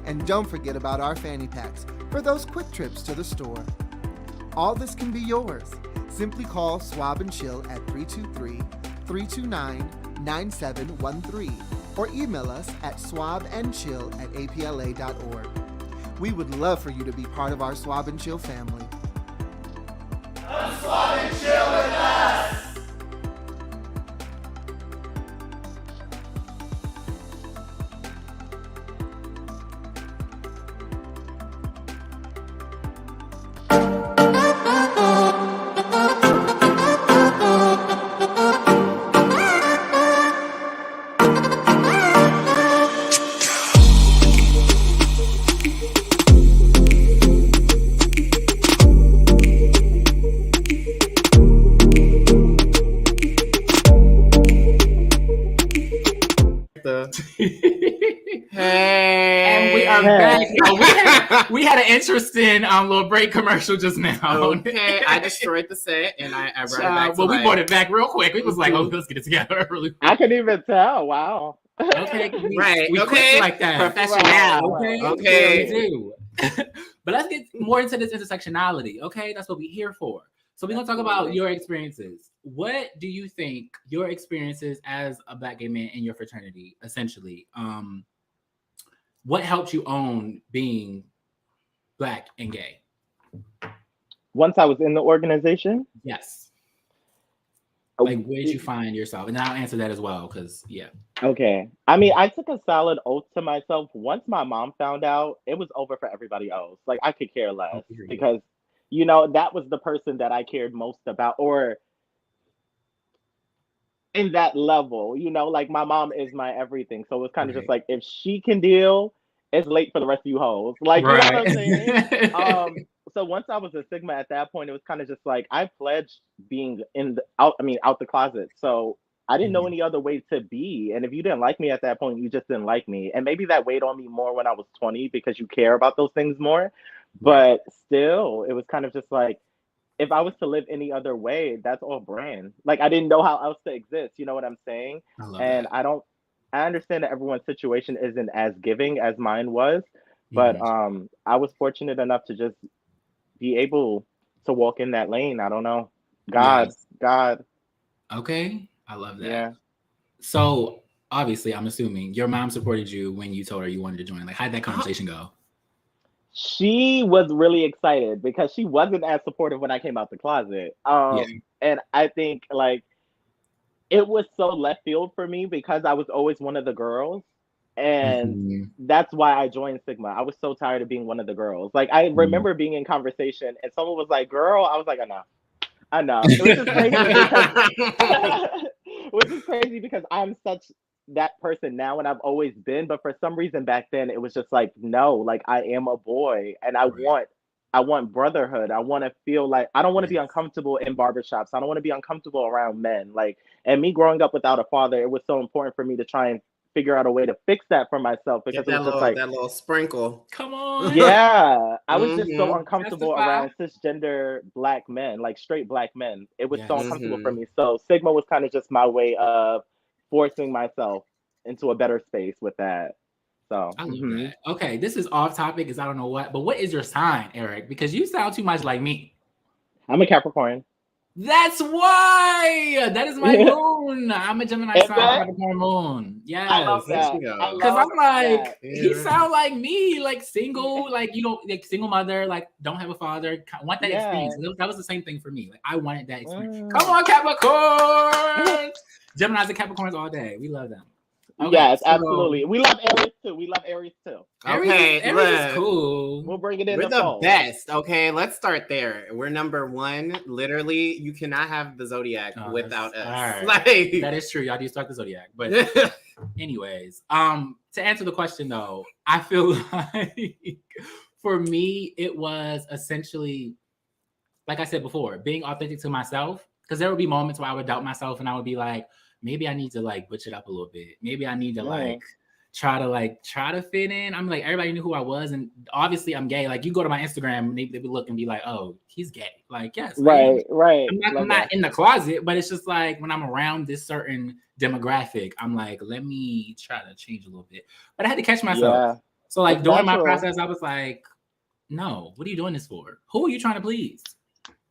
And don't forget about our fanny packs for those quick trips to the store. All this can be yours. Simply call Swab and Chill at 323-329-9713 or email us at swabandchill@apla.org. We would love for you to be part of our Swab and Chill family. Come swab and chill with us! And we are back. We had an interesting little break commercial just now. Okay, I destroyed the set and I brought it back. Well, we brought it back real quick. We was like, oh, let's get it together. Really. I couldn't even tell. Wow. Okay, right. We okay, like that. Professional. Okay. We do. But let's get more into this intersectionality. Okay, that's what we're here for. So we're gonna talk about your experiences. What do you think your experiences as a Black gay man in your fraternity, essentially, what helped you own being Black and gay? Once I was in the organization? Yes. Like, where did you find yourself? And I'll answer that as well, because, yeah. Okay. I mean, I took a solid oath to myself. Once my mom found out, it was over for everybody else. Like, I could care less because, you know, that was the person that I cared most about, or in that level, you know, like my mom is my everything. So it's kind of just like, if she can deal, it's late for the rest of you hoes. Like, you know what I'm saying? So once I was a Sigma at that point, it was kind of just like, I pledged being out the closet. So I didn't know any other way to be. And if you didn't like me at that point, you just didn't like me. And maybe that weighed on me more when I was 20 because you care about those things more. But still, it was kind of just like, if I was to live any other way, that's all brand. Like, I didn't know how else to exist. You know what I'm saying? And that. I understand that everyone's situation isn't as giving as mine was. But I was fortunate enough to just be able to walk in that lane. I don't know. God. Okay. I love that. Yeah. So obviously, I'm assuming your mom supported you when you told her you wanted to join. Like, how did that conversation go? She was really excited because she wasn't as supportive when I came out the closet. And I think like it was so left field for me because I was always one of the girls. And that's why I joined Sigma. I was so tired of being one of the girls. Like, I remember being in conversation and someone was like, girl, I was like, I know. Which is crazy because I'm such that person now, and I've always been. But for some reason back then, it was just like, no, like I am a boy and I want brotherhood. I want to feel like I don't want to be uncomfortable in barbershops. I don't want to be uncomfortable around men. Like, and me growing up without a father, it was so important for me to try and figure out a way to fix that for myself because it was just like that little sprinkle. Come on. Yeah. I was just so uncomfortable around cisgender Black men, like straight Black men. It was so uncomfortable for me. So Sigma was kind of just my way of forcing myself into a better space with that. So I love that. Okay, this is off topic because I don't know what, but what is your sign, Eric? Because you sound too much like me. I'm a Capricorn. That's why. That is my moon. I'm a Gemini sun, Capricorn moon. Yes. I love that. Because I'm like, he sound like me, like single, like like single mother, like don't have a father. Want that experience. That was the same thing for me. Like I wanted that experience. Come on, Capricorn. Geminis and Capricorns all day. We love them. Okay, yes, absolutely. We love Aries too. Okay, Aries is cool. We'll bring it in. We're the best. Okay, let's start there. We're number one. Literally, you cannot have the zodiac without us. Right. Like, that is true. Y'all do start the zodiac, but anyways, to answer the question though, I feel like for me it was essentially, like I said before, being authentic to myself. Because there would be moments where I would doubt myself, and I would be like, maybe I need to like butch it up a little bit. Maybe I need to try to fit in. I'm like, everybody knew who I was, and obviously I'm gay. Like you go to my Instagram, and they would look and be like, oh, he's gay. Like, yes, right. I'm not in the closet, but it's just like when I'm around this certain demographic, I'm like, let me try to change a little bit. But I had to catch myself. Yeah. So like during my process, I was like, no, what are you doing this for? Who are you trying to please?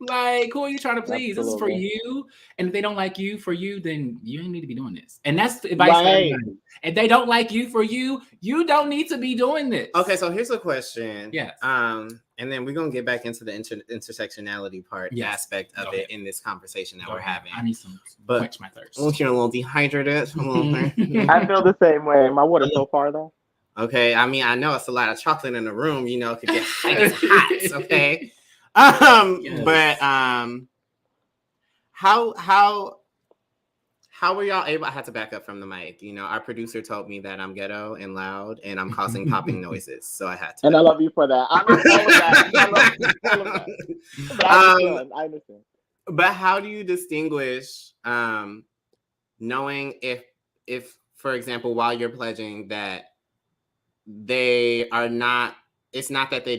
Like, who are you trying to please? Absolutely. This is for you. And if they don't like you for you, then you don't need to be doing this. And that's advice for everybody. If they don't like you for you, you don't need to be doing this. Okay, so here's a question. Yes. And then we're gonna get back into the intersectionality aspect of it in this conversation that we're having. I need some quench my thirst. You're a little dehydrated. I feel the same way. My water's so far though. Okay, I mean, I know it's a lot of chocolate in the room. You know, it could get hot. Okay. But how were y'all able? I had to back up from the mic. You know, our producer told me that I'm ghetto and loud and I'm causing popping noises, so I had to. And I love you for that. I love all of that. I love all of that. But I understand. But how do you distinguish knowing if for example, while you're pledging that they are not, it's not that they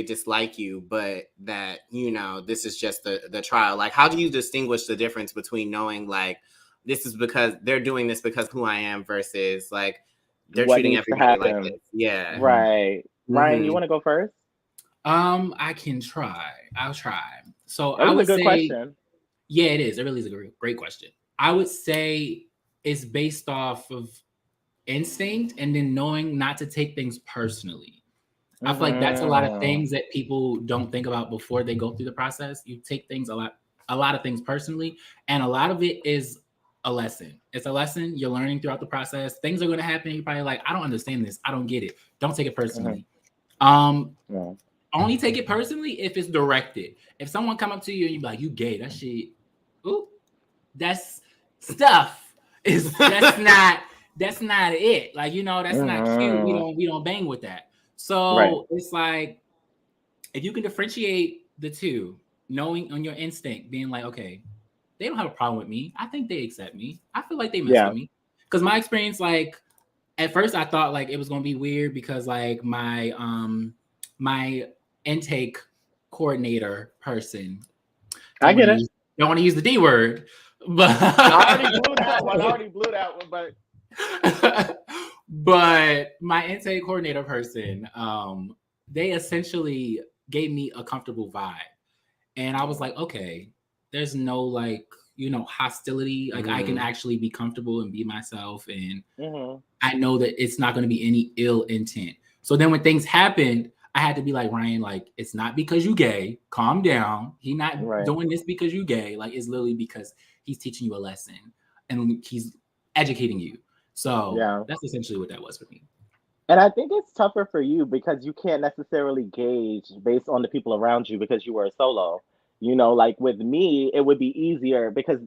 dislike you, but that, you know, this is just the trial. Like, how do you distinguish the difference between knowing like this is because they're doing this because who I am versus like they're treating everybody like this? Yeah. Right. Ryan, you want to go first? I can try. I'll try. So that was a good question. Yeah, it is. It really is a great question. I would say it's based off of instinct and then knowing not to take things personally. I feel like that's a lot of things that people don't think about before they go through the process. You take things a lot of things personally, and a lot of it is a lesson. It's a lesson you're learning throughout the process. Things are going to happen. You're probably like, I don't understand this. I don't get it. Don't take it personally. Only take it personally if it's directed. If someone come up to you and you be like, you gay, that shit, ooh, that's stuff. That's not it. Like, you know, that's not cute. We don't bang with that. So It's like, if you can differentiate the two, knowing on your instinct, being like, okay, they don't have a problem with me. I think they accept me. I feel like they mess with me. Because my experience, like, at first I thought like it was gonna be weird because like my intake coordinator person. I get it. Don't want to use the D word, but I already blew that one, but but my intake coordinator person, they essentially gave me a comfortable vibe. And I was like, okay, there's no like, you know, hostility. Like I can actually be comfortable and be myself. And I know that it's not going to be any ill intent. So then when things happened, I had to be like, Ryan, like, it's not because you gay. Calm down. He's not doing this because you gay. Like, it's literally because he's teaching you a lesson and he's educating you. So that's essentially what that was for me. And I think it's tougher for you because you can't necessarily gauge based on the people around you because you were a solo. You know, like with me, it would be easier because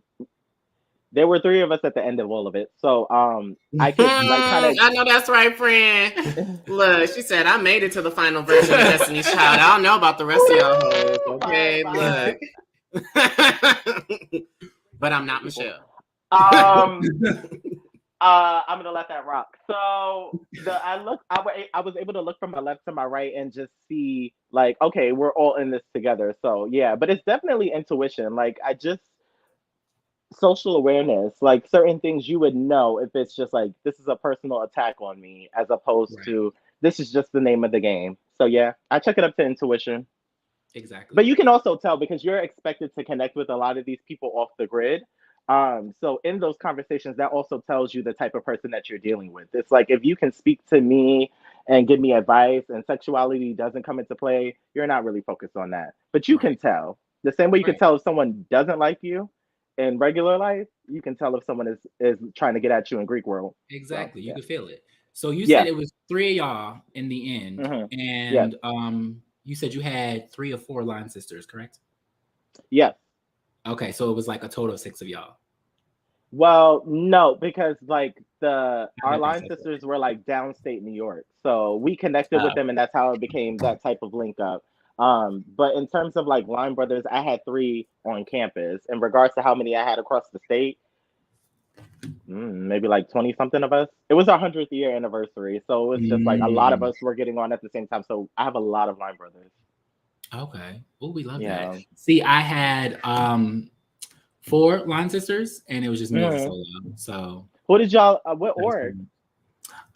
there were 3 of us at the end of all of it. So I could like kind of. I know that's right, friend. Look, she said I made it to the final version of Destiny's Child. I don't know about the rest of y'all hoes. Okay, look. But I'm not Michelle. I'm gonna let that rock. So I was able to look from my left to my right and just see like, okay, we're all in this together. So yeah, but it's definitely intuition. Like social awareness, like certain things you would know if it's just like, this is a personal attack on me as opposed to this is just the name of the game. So yeah, I check it up to intuition. Exactly. But you can also tell because you're expected to connect with a lot of these people off the grid. So in those conversations, that also tells you the type of person that you're dealing with. It's like if you can speak to me and give me advice and sexuality doesn't come into play, you're not really focused on that. But you can tell. The same way you can tell if someone doesn't like you in regular life, you can tell if someone is trying to get at you in Greek world. Exactly. So, You can feel it. So you said it was 3 of y'all in the end. Mm-hmm. And you said you had 3 or 4 line sisters, correct? Yes. Okay, so it was like a total of 6 of y'all. Well, no, because like our line sisters were like downstate New York, so we connected with them, and that's how it became that type of link up. But in terms of like line brothers, I had 3 on campus. In regards to how many I had across the state, maybe like 20 something of us. It was our 100th year anniversary, so it was just like a lot of us were getting on at the same time. So I have a lot of line brothers. Okay. Oh, we love that. See, I had 4 line sisters, and it was just me as a solo. So what did y'all? What org?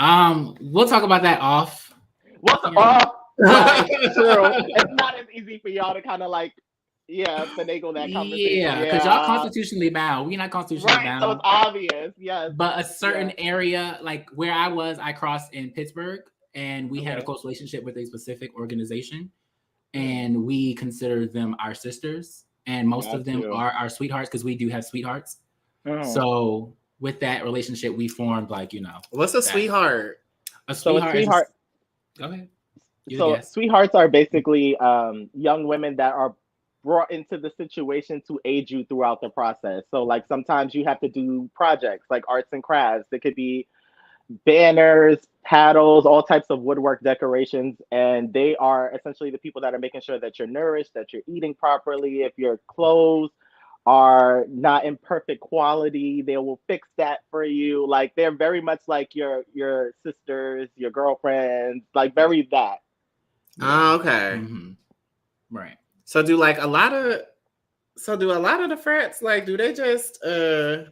We'll talk about that off. What's off? True. It's not as easy for y'all to kind of like, finagle that conversation. Yeah, because y'all constitutionally bound. We're not constitutionally bound. So it's obvious. Yes. But a certain area, like where I was, I crossed in Pittsburgh, and we had a close relationship with a specific organization, and we consider them our sisters. And most of them are our sweethearts because we do have sweethearts. So with that relationship, we formed What's a sweetheart? A sweetheart. Go ahead. Sweethearts are basically young women that are brought into the situation to aid you throughout the process. So like sometimes you have to do projects like arts and crafts. It could be banners, paddles, all types of woodwork decorations. And they are essentially the people that are making sure that you're nourished, that you're eating properly. If your clothes are not in perfect quality, they will fix that for you. Like they're very much like your sisters, your girlfriends, like very that. Oh, okay. Right. So do a lot of the frats, like, do they just end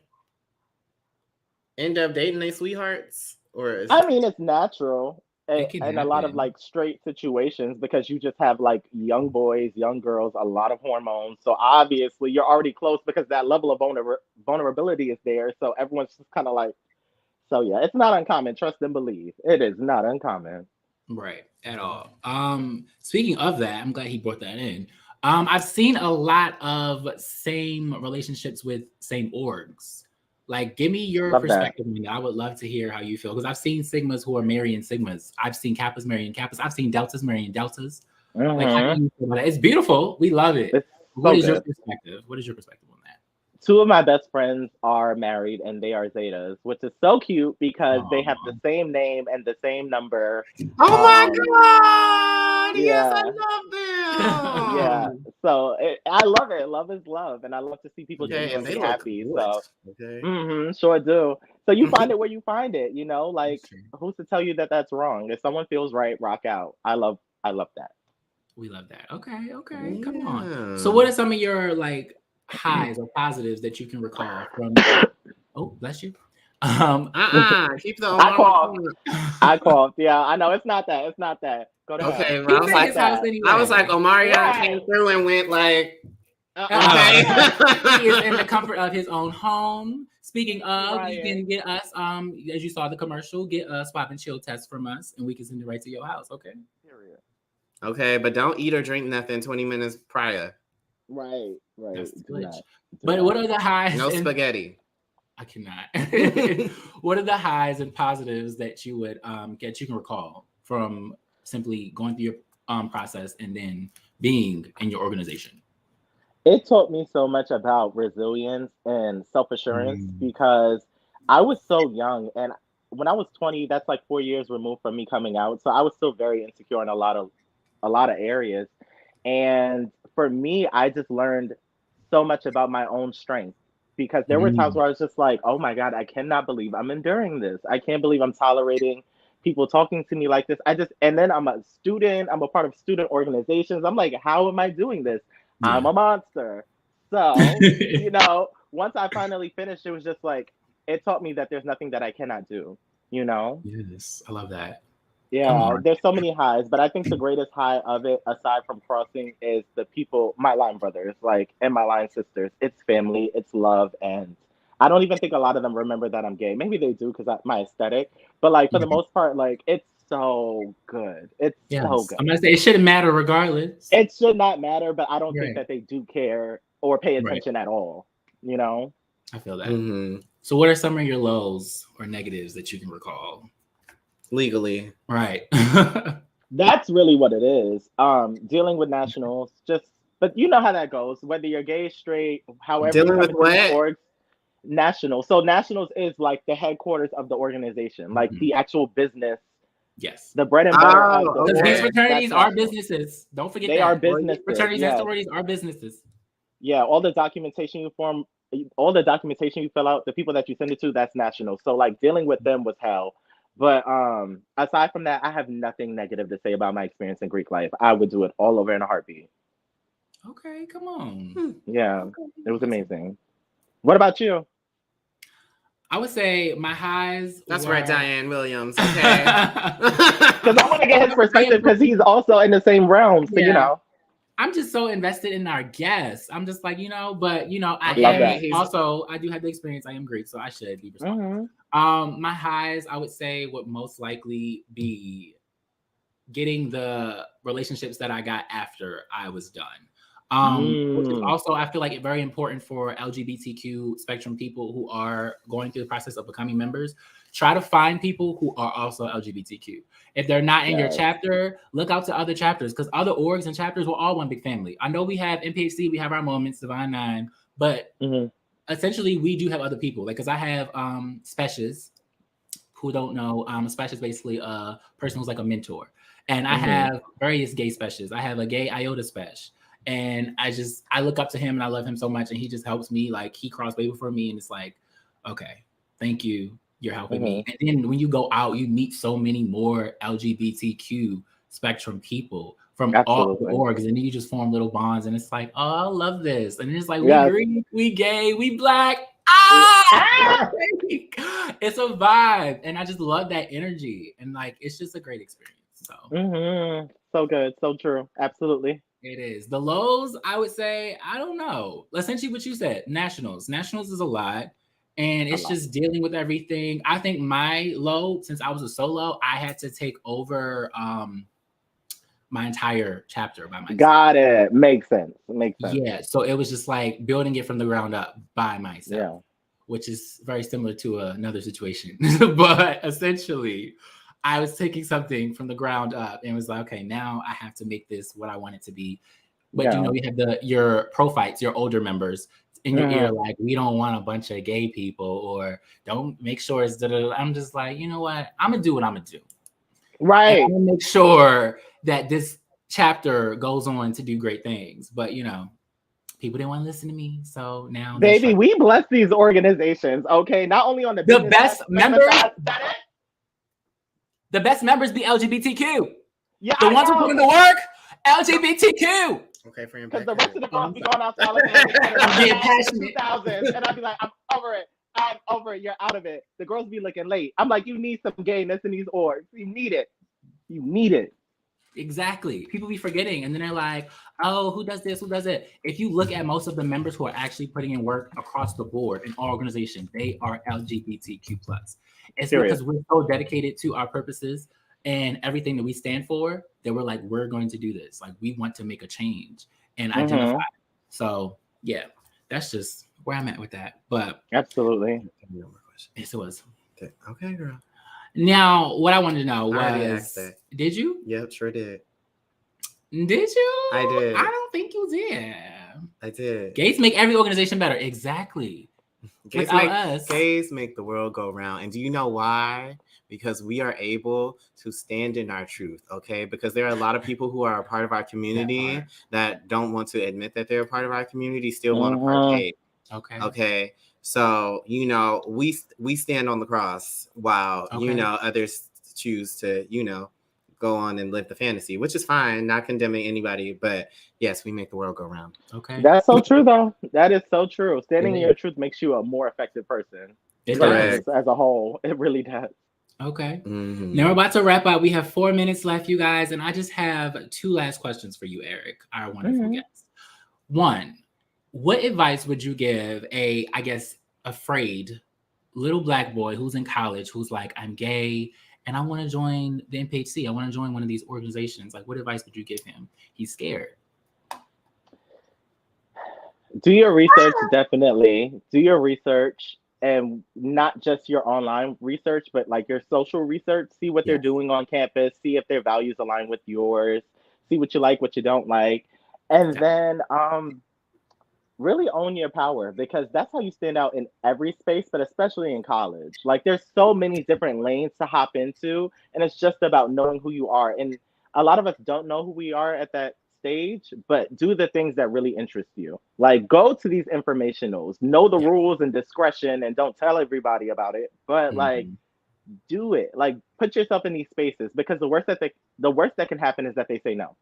up dating their sweethearts? Or I mean, it's natural in a lot of like straight situations because you just have like young boys, young girls, a lot of hormones. So obviously you're already close because that level of vulnerability is there. So everyone's just kind of like, so yeah, it's not uncommon. Trust and believe. It is not uncommon. Right, at all. Speaking of that, I'm glad he brought that in. I've seen a lot of same relationships with same orgs. Like, give me your perspective. I would love to hear how you feel because I've seen Sigmas who are marrying Sigmas. I've seen Kappas marrying Kappas. I've seen Deltas marrying Deltas. Like, how do you feel about it? It's beautiful. We love it. What is your perspective? What is your perspective on that? 2 of my best friends are married and they are Zetas, which is so cute because they have the same name and the same number. Oh my God! Yes, I love them. Yeah, so I love it. Love is love, and I love to see people genuinely happy. So, sure do. So you find it where you find it. You know, like who's to tell you that that's wrong? If someone feels right, rock out. I love that. We love that. Okay, come on. So, what are some of your like highs or positives that you can recall from? Oh, bless you. Keep the. I coughed. Yeah, I know it's not that. Go to okay, hell. Well, I was like, Omarion came through and went like. Okay. He is in the comfort of his own home. Speaking of, you can get us, as you saw the commercial, get a swab and chill test from us, and we can send it right to your house. Okay. Period. Okay, but don't eat or drink nothing 20 minutes prior. Right. That's the glitch. But what are the highs? No spaghetti. I cannot. What are the highs and positives that you would you can recall from simply going through your process and then being in your organization? It taught me so much about resilience and self-assurance because I was so young, and when I was 20, that's like 4 years removed from me coming out. So I was still very insecure in a lot of areas. And for me, I just learned so much about my own strength because there were times where I was just like, oh my God, I cannot believe I'm enduring this. I can't believe I'm tolerating people talking to me like this. And then I'm a student, I'm a part of student organizations. I'm like, how am I doing this? Yeah. I'm a monster. So, once I finally finished, it was just like, it taught me that there's nothing that I cannot do, Yes, I love that. Yeah, there's so many highs, but I think the greatest high of it, aside from crossing, is the people, my line brothers, like, and my line sisters. It's family, it's love, and I don't even think a lot of them remember that I'm gay. Maybe they do because my aesthetic, but like for the most part, like it's so good. It's so good. I'm gonna say it shouldn't matter regardless. It should not matter, but I don't think that they do care or pay attention at all. You know? I feel that. So, what are some of your lows or negatives that you can recall? Legally. Right. That's really what it is. Dealing with nationals, but you know how that goes. Whether you're gay, straight, however. Dealing with what? Nationals. So nationals is like the headquarters of the organization, like the actual business. Yes. The bread and butter of the these fraternities are businesses. Don't forget they are businesses. Fraternities and sororities are businesses. Yeah, all the documentation you fill out, the people that you send it to, that's national. So like dealing with them was hell. But aside from that, I have nothing negative to say about my experience in Greek life. I would do it all over in a heartbeat. Okay, come on. Yeah, it was amazing. What about you? I would say my highs. That's right, Diane Williams. Okay. Because I want to get his perspective because he's also in the same realm. So, you know. I'm just so invested in our guests. I'm just like, but I do have the experience. I am Greek, so I should be responsible. My highs, I would say, would most likely be getting the relationships that I got after I was done. Which is also, I feel like it's very important for LGBTQ spectrum people who are going through the process of becoming members. Try to find people who are also LGBTQ. If they're not in your chapter, look out to other chapters because other orgs and chapters were all one big family. I know we have NPHC, we have our moments, Divine Nine, but essentially we do have other people. Like, because I have Specials, who don't know, Special is basically a person who's like a mentor. And I have various gay Specials. I have a gay IOTA Special. And I look up to him and I love him so much. And he just helps me. Like, he crossed over for me. And it's like, okay, thank you. You're helping me. And then when you go out, you meet so many more LGBTQ spectrum people from all the orgs. And then you just form little bonds. And it's like, oh, I love this. And it's like, we Greek, we gay, we Black. It's a vibe. And I just love that energy. And like, it's just a great experience. So, so good. So true. Absolutely. It is. The lows, I would say, I don't know. Essentially what you said, nationals. Nationals is a lot. And it's just dealing with everything. I think my low, since I was a solo, I had to take over my entire chapter by myself. Got it. Makes sense. Yeah. So it was just like building it from the ground up by myself, which is very similar to another situation. But essentially, I was taking something from the ground up and was like, okay, now I have to make this what I want it to be. But you have your prophytes, your older members in your ear, like, we don't want a bunch of gay people, or don't make sure it's I'm just like, you know what? I'm gonna do what I'm gonna do. Right. And I'm gonna make sure that this chapter goes on to do great things. But people didn't want to listen to me. So now, baby, we bless these organizations, okay? Not only on the best members. The best members be LGBTQ. Yeah, the ones who put in the work, LGBTQ. Okay, for because the rest of the girls be going out to Alabama getting passionate. 2000, and I'd be like, I'm over it. I'm over it. You're out of it. The girls be looking late. I'm like, you need some gayness in these orgs. You need it. You need it. Exactly. People be forgetting, and then they're like, oh, who does this? Who does it? If you look at most of the members who are actually putting in work across the board in our organization, they are LGBTQ+. It's because we're so dedicated to our purposes and everything that we stand for that we're like, we're going to do this. Like, we want to make a change and identify. So yeah, that's just where I'm at with that. But absolutely. Yes, it was. Okay, girl. Now, what I wanted to know was, did you? Yep, sure did. Did you? I did. I don't think you did. I did. Gays make every organization better. Exactly. Gays make the world go round. And do you know why? Because we are able to stand in our truth, okay? Because there are a lot of people who are a part of our community that don't want to admit that they're a part of our community, still want to partake. Okay. So, we stand on the cross while, others choose to, go on and live the fantasy, which is fine, not condemning anybody, but yes, we make the world go round. Okay. That's so true, though. That is so true. Standing in your truth makes you a more effective person. It does. As a whole. It really does. Okay. Now we're about to wrap up. We have 4 minutes left, you guys, and I just have 2 last questions for you, Eric, our wonderful guest. 1, what advice would you give a, I guess, afraid little Black boy who's in college, who's like, I'm gay, and I want to join the MPHC. I want to join one of these organizations. Like, what advice would you give him? He's scared. Do your research, definitely. Do your research, and not just your online research, but like your social research. See what they're doing on campus. See if their values align with yours. See what you like, what you don't like. And then really own your power, because that's how you stand out in every space, but especially in college. Like, there's so many different lanes to hop into, and it's just about knowing who you are. And a lot of us don't know who we are at that stage, but do the things that really interest you. Like, go to these informationals, know the rules and discretion, and don't tell everybody about it, but like, do it. Like, put yourself in these spaces, because the worst that can happen is that they say no.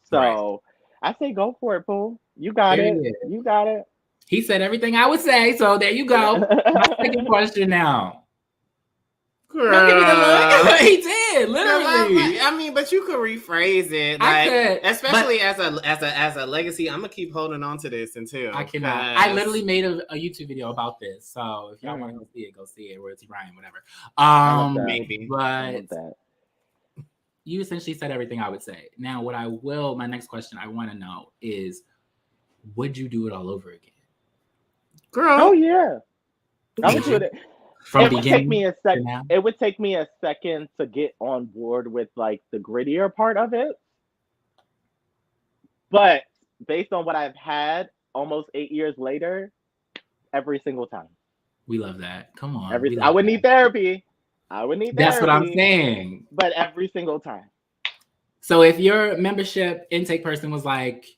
So I say go for it, Pooh. You got it. You got it. He said everything I would say, so there you go. My second question now. Girl. Don't give me the look. He did, literally. I mean, but you could rephrase it, like, especially as a legacy. I'm gonna keep holding on to this until I cannot. I literally made a YouTube video about this, so if y'all want to go see it. Royalty Ryan, whatever. Maybe, but you essentially said everything I would say. Now, my next question I want to know is, would you do it all over again? Girl. Oh yeah. I would do it. It would take me a second to get on board with like the grittier part of it. But based on what I've had almost 8 years later, every single time. We love that. Come on. I would need therapy. That's what I'm saying. But every single time. So if your membership intake person was like,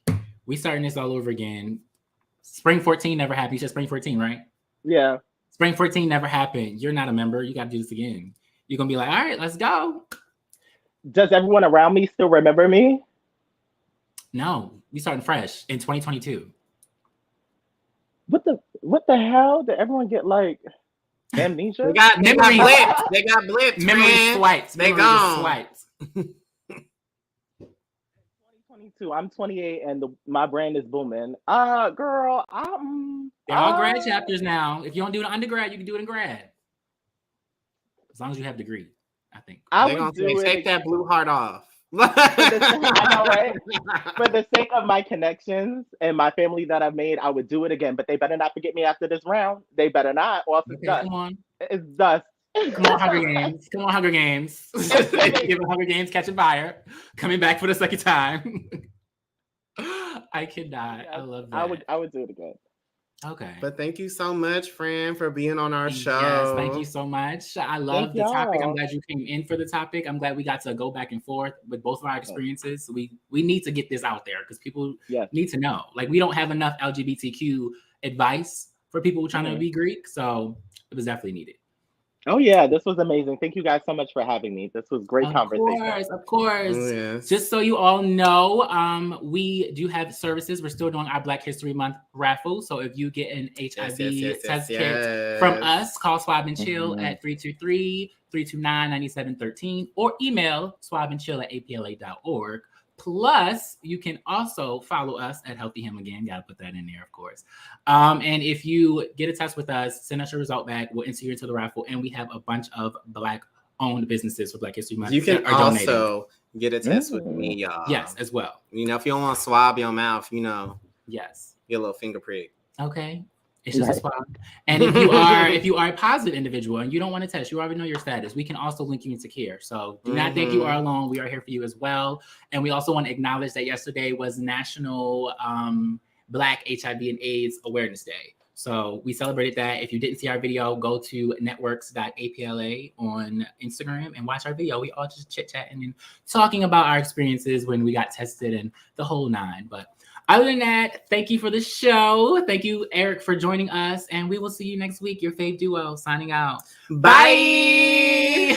we starting this all over again. Spring 14 never happened. You said spring 14, right? Yeah. Spring 14 never happened. You're not a member. You got to do this again. You're going to be like, all right, let's go. Does everyone around me still remember me? No. We starting fresh in 2022. What the hell? Did everyone get like amnesia? They got blipped. They got blipped. Memory swipes. They gone. Swipes. 2022. I'm 28 and my brand is booming. Girl, they're all grad chapters now. If you don't do it in undergrad, you can do it in grad. As long as you have a degree, I think. I would take that blue heart off. I know, right? For the sake of my connections and my family that I've made, I would do it again. But they better not forget me after this round. They better not, or else it's dust. Come on. It's dust. Come on, Hunger Games. Come on, Hunger Games. Give a Hunger Games catching fire. Coming back for the second time. I cannot. Yeah, I love that. I would do it again. Okay. But thank you so much, friend, for being on our show. Yes, thank you so much. I love the topic. I'm glad you came in for the topic. I'm glad we got to go back and forth with both of our experiences. We need to get this out there because people need to know. Like, we don't have enough LGBTQ advice for people trying to be Greek. So it was definitely needed. Oh yeah, this was amazing. Thank you guys so much for having me. This was great conversation. Of course. Oh, yes. Just so you all know, we do have services. We're still doing our Black History Month raffle. So if you get an HIV test kit from us, call Swab and Chill at 323-329-9713 or email swabandchill@apla.org. Plus, you can also follow us at Healthy Him Again. Got to put that in there, of course. And if you get a test with us, send us your result back. We'll enter you into the raffle. And we have a bunch of Black-owned businesses for Black History Month. You can also get a test with me, y'all. Yes, as well. You know, if you don't want to swab your mouth, you know. Yes. Get a little finger prick. Okay. It's just a swab. And if you are a positive individual and you don't want to test, you already know your status, we can also link you into care. So do not think you are alone. We are here for you as well. And we also want to acknowledge that yesterday was National Black HIV and AIDS Awareness Day. So we celebrated that. If you didn't see our video, go to networks.apla on Instagram and watch our video. We all just chit-chatting and talking about our experiences when we got tested and the whole nine. But other than that, thank you for the show. Thank you, Eric, for joining us. And we will see you next week. Your fave duo signing out. Bye.